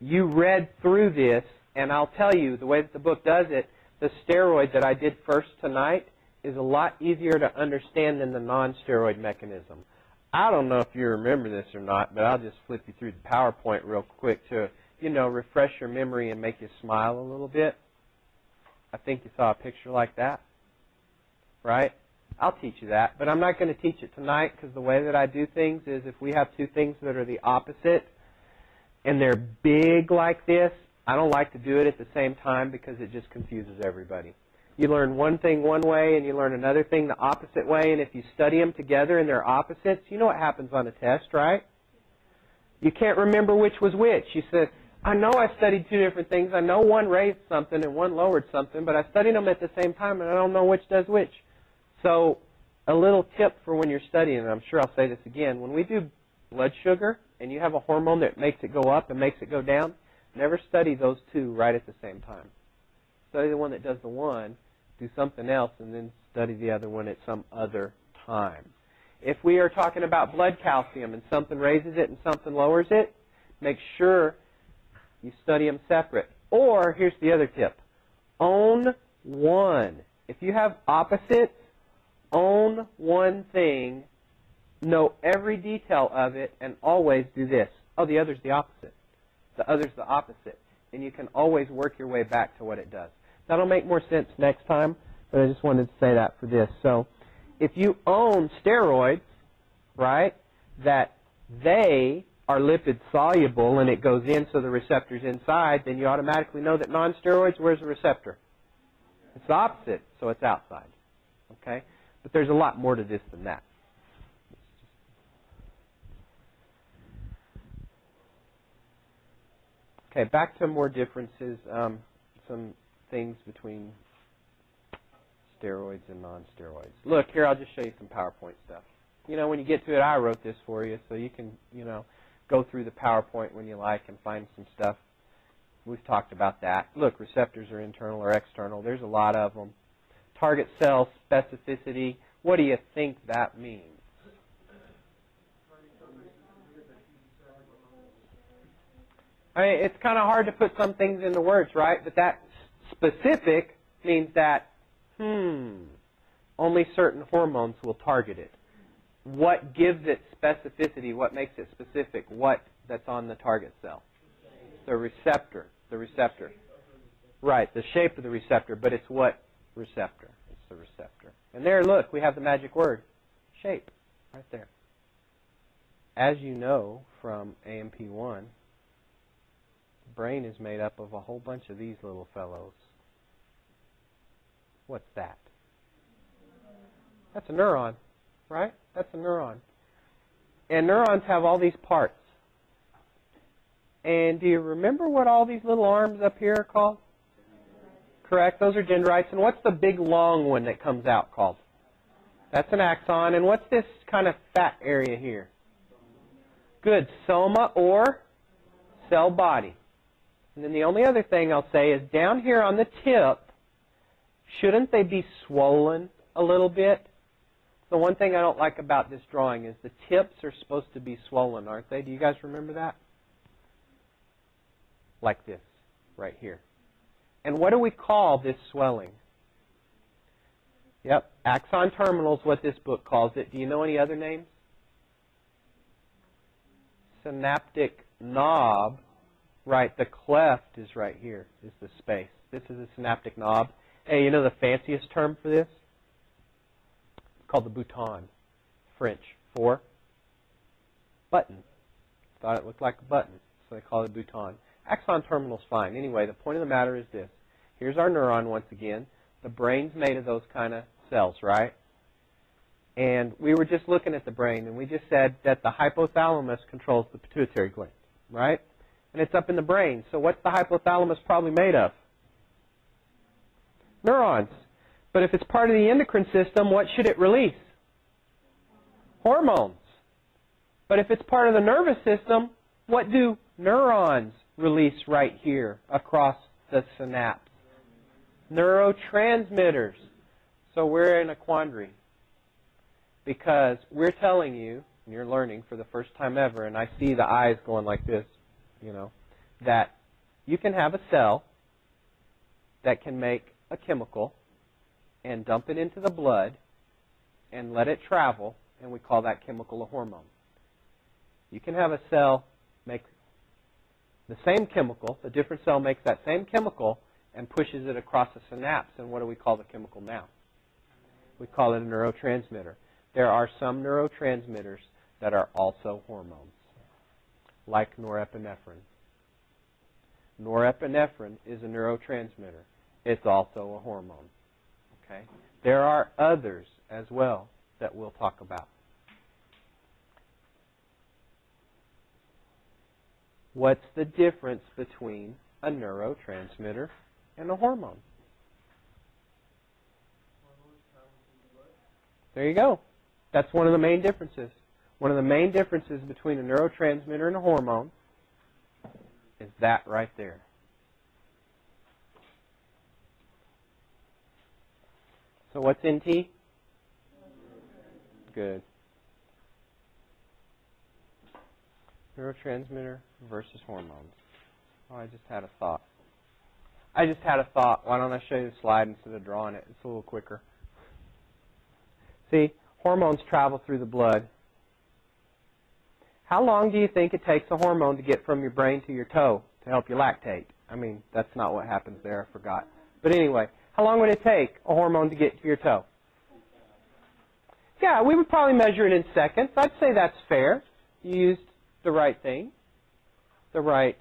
you read through this, and I'll tell you, the way that the book does it, the steroid that I did first tonight is a lot easier to understand than the non-steroid mechanism. I don't know if you remember this or not, but I'll just flip you through the PowerPoint real quick to, refresh your memory and make you smile a little bit. I think you saw a picture like that, right? I'll teach you that, but I'm not going to teach it tonight because the way that I do things is if we have two things that are the opposite and they're big like this, I don't like to do it at the same time because it just confuses everybody. You learn one thing one way and you learn another thing the opposite way, and if you study them together and they're opposites, you know what happens on a test, right? You can't remember which was which. You said, I know I studied two different things. I know one raised something and one lowered something, but I studied them at the same time and I don't know which does which. So a little tip for when you're studying, and I'm sure I'll say this again, when we do blood sugar and you have a hormone that makes it go up and makes it go down, never study those two right at the same time. Study the one that does the one, do something else, and then study the other one at some other time. If we are talking about blood calcium and something raises it and something lowers it, make sure you study them separate. Or, here's the other tip, own one. If you have opposites, own one thing, know every detail of it, and always do this. Oh, the other's the opposite. The other's the opposite. And you can always work your way back to what it does. That'll make more sense next time, but I just wanted to say that for this. So if you own steroids, right, that they are lipid soluble and it goes in so the receptor's inside, then you automatically know that non-steroids, where's the receptor? It's the opposite, so it's outside. Okay? But there's a lot more to this than that. Okay, back to more differences, some things between steroids and non-steroids. Look, here, I'll just show you some PowerPoint stuff. When you get to it, I wrote this for you, so you can, go through the PowerPoint when you like and find some stuff. We've talked about that. Look, receptors are internal or external. There's a lot of them. Target cell specificity. What do you think that means? I mean, it's kind of hard to put some things into words, right? But that specific means that, only certain hormones will target it. What gives it specificity? What makes it specific? What that's on the target cell? The receptor. The receptor. Right, the shape of the receptor, but it's what receptor? It's the receptor. And there, look, we have the magic word, shape, right there. As you know from AMP1, the brain is made up of a whole bunch of these little fellows. What's that? That's a neuron, right? That's a neuron. And neurons have all these parts. And do you remember what all these little arms up here are called? Correct, those are dendrites. And what's the big long one that comes out called? That's an axon. And what's this kind of fat area here? Good, soma or cell body. And then the only other thing I'll say is down here on the tip, shouldn't they be swollen a little bit? The one thing I don't like about this drawing is the tips are supposed to be swollen, aren't they? Do you guys remember that? Like this, right here. And what do we call this swelling? Yep, axon terminal is what this book calls it. Do you know any other names? Synaptic knob. Right, the cleft is right here, is the space. This is a synaptic knob. Hey, you know the fanciest term for this? It's called the bouton, French, for button. Thought it looked like a button, so they call it a bouton. Axon terminal's fine. Anyway, the point of the matter is this. Here's our neuron once again. The brain's made of those kind of cells, right? And we were just looking at the brain, and we just said that the hypothalamus controls the pituitary gland, right? And it's up in the brain. So what's the hypothalamus probably made of? Neurons. But if it's part of the endocrine system, what should it release? Hormones. But if it's part of the nervous system, what do neurons release right here across the synapse? Neurotransmitters. So we're in a quandary. Because we're telling you, and you're learning for the first time ever, and I see the eyes going like this, that you can have a cell that can make a chemical and dump it into the blood and let it travel, and we call that chemical a hormone. You can have a cell make the same chemical, a different cell makes that same chemical and pushes it across a synapse, and what do we call the chemical now? We call it a neurotransmitter. There are some neurotransmitters that are also hormones, like norepinephrine. Norepinephrine is a neurotransmitter. It's also a hormone. Okay? There are others as well that we'll talk about. What's the difference between a neurotransmitter and a hormone? There you go. That's one of the main differences. One of the main differences between a neurotransmitter and a hormone is that right there. So what's NT? Good. Neurotransmitter versus hormones. Oh, I just had a thought. Why don't I show you the slide instead of drawing it? It's a little quicker. See, hormones travel through the blood. How long do you think it takes a hormone to get from your brain to your toe to help you lactate? I mean, that's not what happens there. I forgot. But anyway, how long would it take a hormone to get to your toe? Yeah, we would probably measure it in seconds. I'd say that's fair. You used the right thing, the right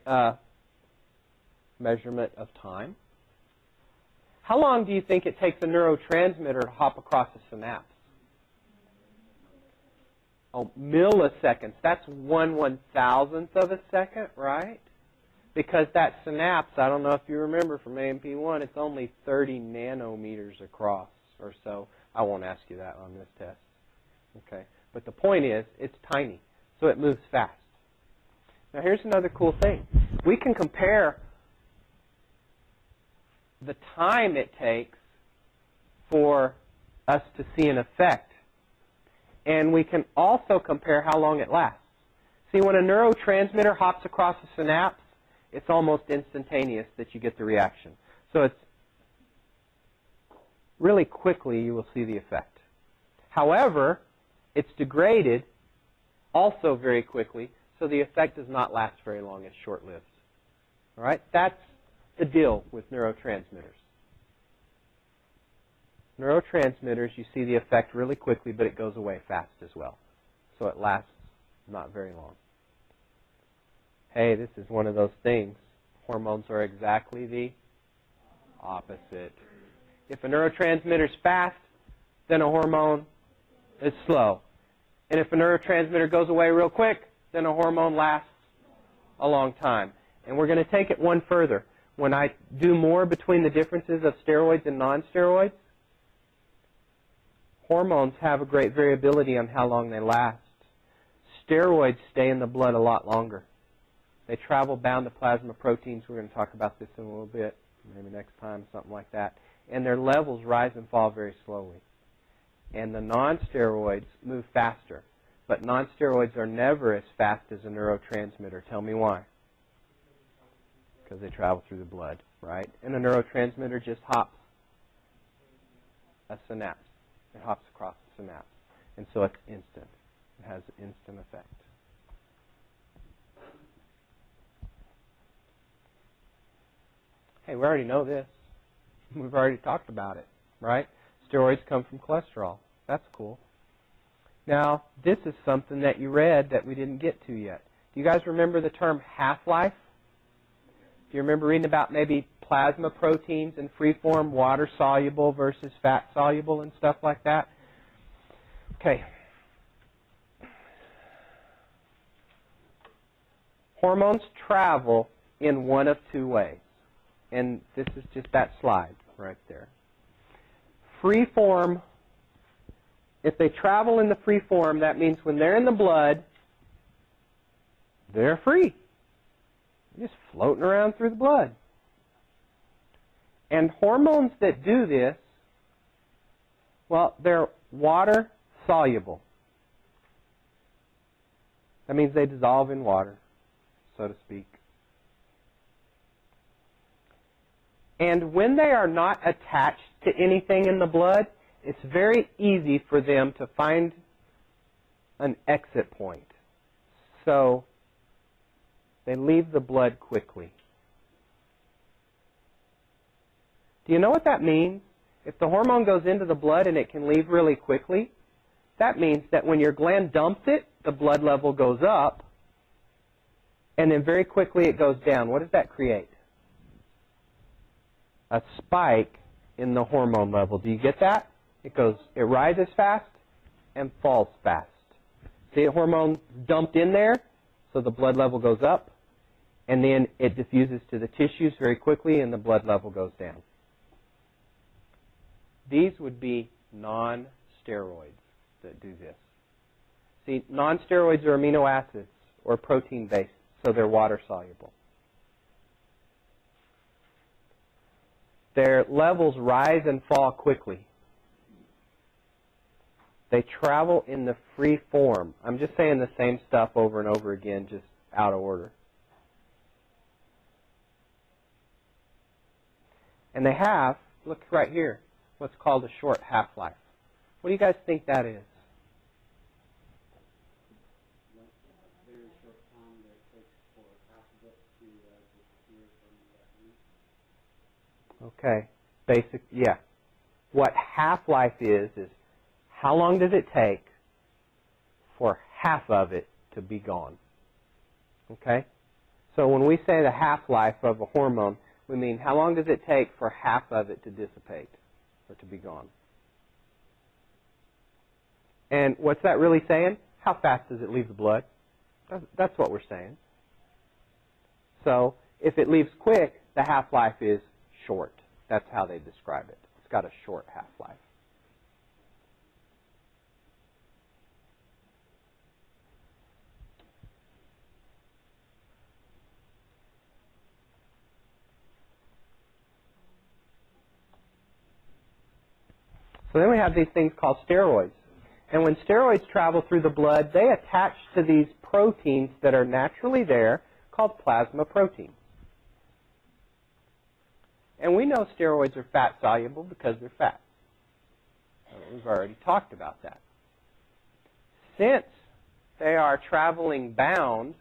measurement of time. How long do you think it takes a neurotransmitter to hop across a synapse? Oh, milliseconds. That's 1/1000th of a second, right? Because that synapse, I don't know if you remember from AMP1, it's only 30 nanometers across or so. I won't ask you that on this test. Okay. But the point is, it's tiny, so it moves fast. Now here's another cool thing. We can compare the time it takes for us to see an effect. And we can also compare how long it lasts. See, when a neurotransmitter hops across a synapse, it's almost instantaneous that you get the reaction. So it's really quickly you will see the effect. However, it's degraded also very quickly, so the effect does not last very long. It's short-lived. All right? That's the deal with neurotransmitters. Neurotransmitters, you see the effect really quickly, but it goes away fast as well. So it lasts not very long. Hey, this is one of those things. Hormones are exactly the opposite. If a neurotransmitter is fast, then a hormone is slow. And if a neurotransmitter goes away real quick, then a hormone lasts a long time. And we're going to take it one further. When I do more between the differences of steroids and non-steroids, hormones have a great variability on how long they last. Steroids stay in the blood a lot longer. They travel bound to plasma proteins. We're going to talk about this in a little bit, maybe next time, something like that. And their levels rise and fall very slowly. And the non-steroids move faster. But non-steroids are never as fast as a neurotransmitter. Tell me why. Because they travel through the blood, right? And a neurotransmitter just hops a synapse. It hops across the synapse. And so it's instant. It has an instant effect. Hey, we already know this. We've already talked about it, right? Steroids come from cholesterol. That's cool. Now, this is something that you read that we didn't get to yet. Do you guys remember the term half-life? Do you remember reading about maybe plasma proteins in free form, water-soluble versus fat-soluble and stuff like that? Okay. Hormones travel in one of two ways. And this is just that slide right there. Free form If they travel in the free form, that means when they're in the blood, they're free. They're just floating around through the blood. And hormones that do this, well, they're water soluble. That means they dissolve in water, so to speak. And when they are not attached to anything in the blood, it's very easy for them to find an exit point. So they leave the blood quickly. Do you know what that means? If the hormone goes into the blood and it can leave really quickly, that means that when your gland dumps it, the blood level goes up, and then very quickly it goes down. What does that create? A spike in the hormone level. Do you get that? It rises fast and falls fast. See, the hormone dumped in there, so the blood level goes up, and then it diffuses to the tissues very quickly, and the blood level goes down. These would be non-steroids that do this. See, non-steroids are amino acids or protein-based, so they're water-soluble. Their levels rise and fall quickly. They travel in the free form. I'm just saying the same stuff over and over again, just out of order. And they have, look right here, what's called a short half-life. What do you guys think that is? Very short time that it takes for half of it to disappear from that meat. Okay, yeah. What half-life is how long does it take for half of it to be gone? Okay? So when we say the half-life of a hormone, we mean how long does it take for half of it to dissipate or to be gone? And what's that really saying? How fast does it leave the blood? That's what we're saying. So if it leaves quick, the half-life is short. That's how they describe it. It's got a short half-life. So then we have these things called steroids. And when steroids travel through the blood, they attach to these proteins that are naturally there called plasma proteins. And we know steroids are fat soluble because they're fat. We've already talked about that. Since they are traveling bound,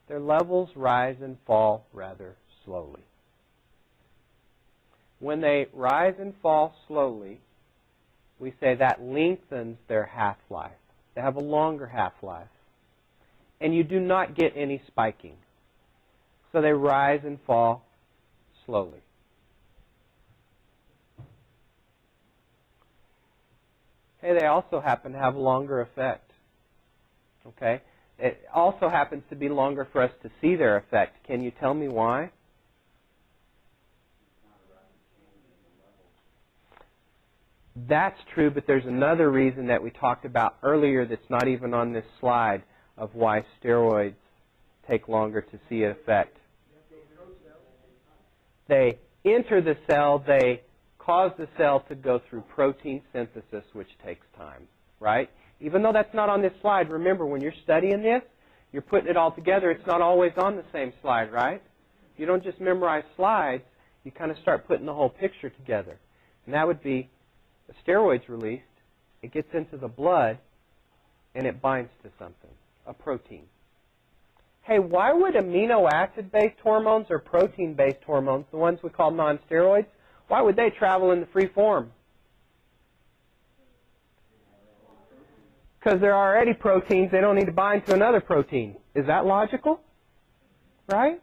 their levels rise and fall rather slowly. When they rise and fall slowly, we say that lengthens their half-life. They have a longer half-life. And you do not get any spiking. So they rise and fall slowly. Hey, they also happen to have a longer effect. Okay? It also happens to be longer for us to see their effect. Can you tell me why? That's true, but there's another reason that we talked about earlier that's not even on this slide of why steroids take longer to see an effect. They enter the cell, they cause the cell to go through protein synthesis, which takes time, right? Even though that's not on this slide, remember when you're studying this, you're putting it all together, it's not always on the same slide, right? You don't just memorize slides, you kind of start putting the whole picture together. And that would be the steroid's released, it gets into the blood, and it binds to something, a protein. Hey, why would amino acid-based hormones or protein-based hormones, the ones we call non-steroids, why would they travel in the free form? Because they're already proteins, they don't need to bind to another protein. Is that logical? Right?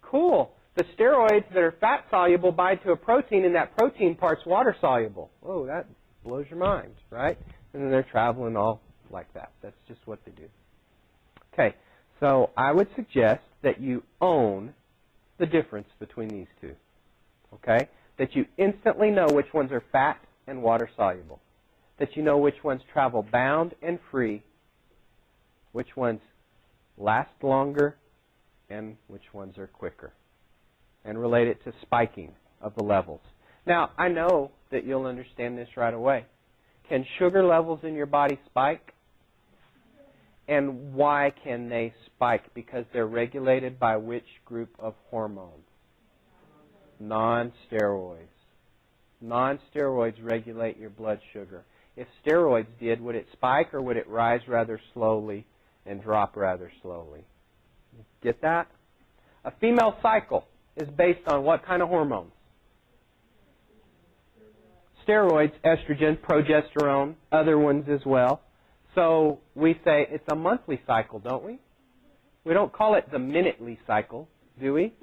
Cool. The steroids that are fat-soluble bind to a protein, and that protein part's water-soluble. Whoa, that blows your mind, right? And then they're traveling all like that. That's just what they do. Okay, so I would suggest that you own the difference between these two. Okay? That you instantly know which ones are fat and water-soluble. that you know which ones travel bound and free, which ones last longer, and which ones are quicker, and relate it to spiking of the levels. Now, I know that you'll understand this right away. Can sugar levels in your body spike? And why can they spike? Because they're regulated by which group of hormones? Non-steroids. Non-steroids regulate your blood sugar. If steroids did, would it spike or would it rise rather slowly and drop rather slowly? Get that? A female cycle is based on what kind of hormones? Steroids, estrogen, progesterone, other ones as well. So we say it's a monthly cycle, don't we? We don't call it the minutely cycle, do we?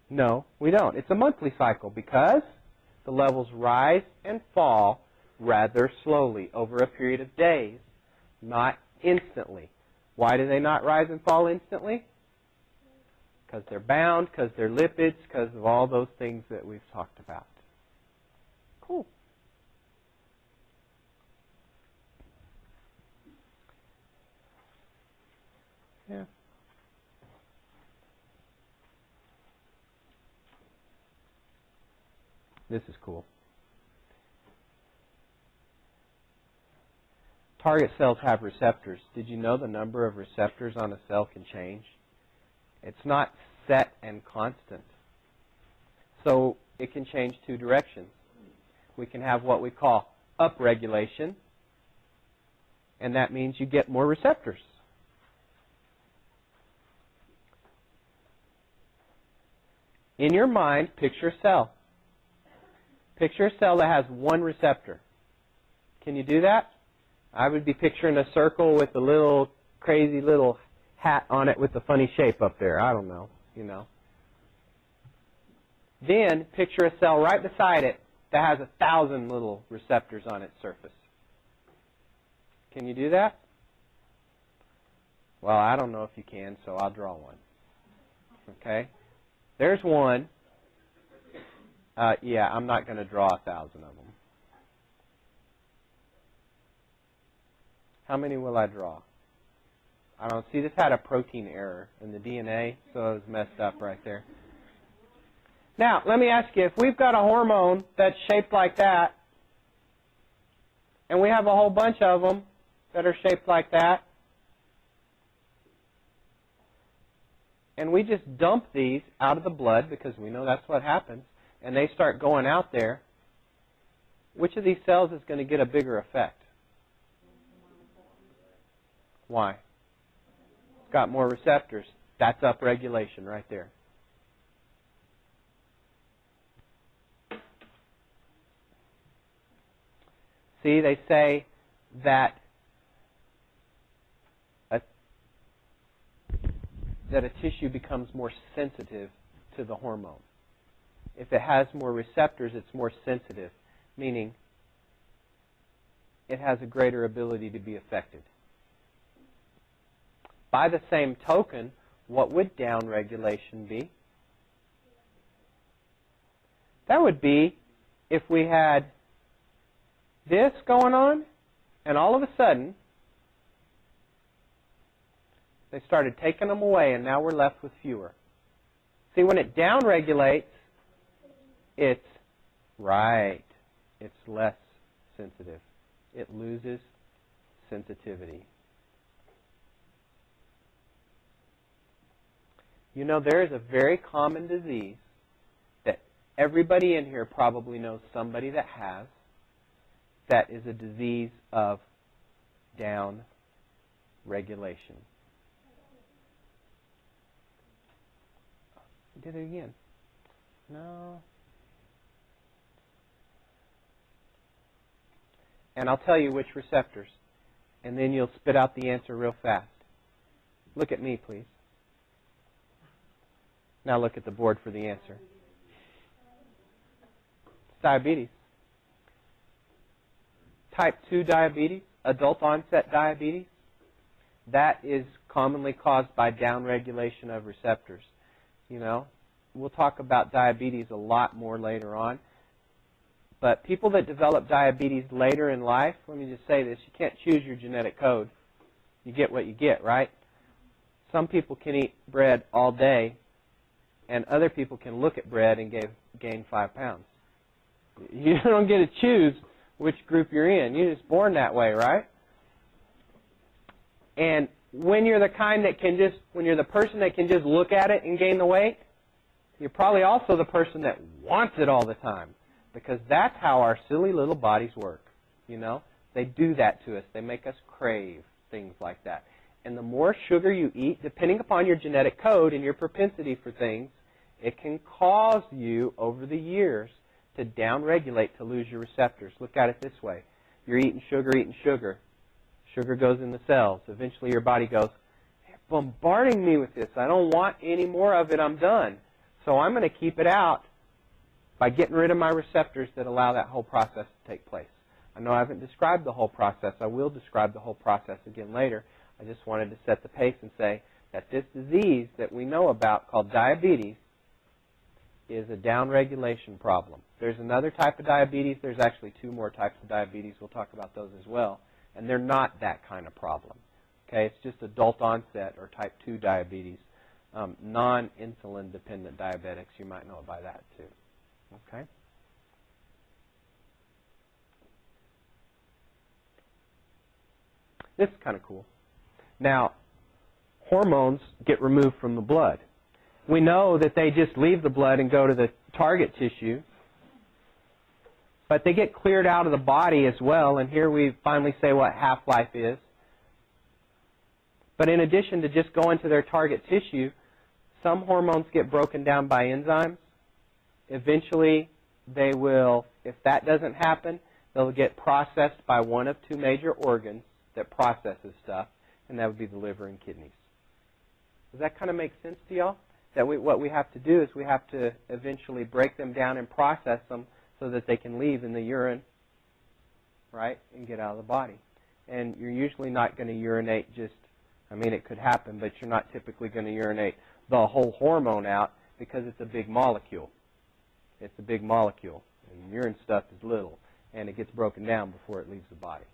No, we don't. It's a monthly cycle because the levels rise and fall rather slowly over a period of days, not instantly. Why do they not rise and fall instantly? Because they're bound, because they're lipids, because of all those things that we've talked about. Cool. Yeah. This is cool. Target cells have receptors. Did you know the number of receptors on a cell can change? It's not set and constant. So it can change two directions. We can have what we call upregulation, and that means you get more receptors. In your mind, picture a cell. Picture a cell that has one receptor. Can you do that? I would be picturing a circle with a little crazy little hat on it with a funny shape up there. I don't know, you know. Then picture a cell right beside it that has 1,000 little receptors on its surface. Can you do that? Well, I don't know if you can, so I'll draw one. Okay? There's one. Yeah, I'm not going to draw 1,000 of them. How many will I draw? I don't see. This had a protein error in the DNA, so it was messed up right there. Now, let me ask you, if we've got a hormone that's shaped like that, and we have a whole bunch of them that are shaped like that, and we just dump these out of the blood, because we know that's what happens, and they start going out there, which of these cells is going to get a bigger effect? Why? It's got more receptors. That's upregulation right there. See, they say that a tissue becomes more sensitive to the hormone. If it has more receptors, it's more sensitive, meaning it has a greater ability to be affected. By the same token, what would downregulation be? That would be if we had this going on, and all of a sudden, they started taking them away, and now we're left with fewer. See, when it downregulates, it's right. It's less sensitive. It loses sensitivity. You know, there is a very common disease that everybody in here probably knows somebody that has, that is a disease of down regulation. Did it again. No. And I'll tell you which receptors, and then you'll spit out the answer real fast. Look at me, please. Now look at the board for the answer. It's diabetes. Type 2 diabetes, adult onset diabetes, that is commonly caused by downregulation of receptors. You know, we'll talk about diabetes a lot more later on, But people that develop diabetes later in life, let me just say this, you can't choose your genetic code. You get what you get, right? Some people can eat bread all day, and other people can look at bread and gain 5 pounds. You don't get to choose which group you're in. You're just born that way, right? And when you're the kind that can just, when you're the person that can just look at it and gain the weight, you're probably also the person that wants it all the time. Because that's how our silly little bodies work, you know? They do that to us. They make us crave things like that. And the more sugar you eat, depending upon your genetic code and your propensity for things, it can cause you, over the years, to downregulate, to lose your receptors. Look at it this way. You're eating sugar. Sugar goes in the cells. Eventually your body goes, they're bombarding me with this. I don't want any more of it. I'm done. So I'm going to keep it out by getting rid of my receptors that allow that whole process to take place. I know I haven't described the whole process. I will describe the whole process again later. I just wanted to set the pace and say that this disease that we know about called diabetes is a downregulation problem. There's another type of diabetes. There's actually 2 more types of diabetes. We'll talk about those as well. And they're not that kind of problem. Okay, it's just adult onset or type 2 diabetes. Non-insulin dependent diabetics, you might know it by that too. Okay? This is kind of cool. Now, hormones get removed from the blood. We know that they just leave the blood and go to the target tissue, but they get cleared out of the body as well, and here we finally say what half-life is. But in addition to just going to their target tissue, some hormones get broken down by enzymes. Eventually, they will, if that doesn't happen, they'll get processed by one of 2 major organs that processes stuff, and that would be the liver and kidneys. Does that kind of make sense to y'all? That what we have to do is we have to eventually break them down and process them so that they can leave in the urine, right, and get out of the body. And you're usually not going to urinate just, I mean, it could happen, but you're not typically going to urinate the whole hormone out because it's a big molecule. It's a big molecule, and urine stuff is little, and it gets broken down before it leaves the body.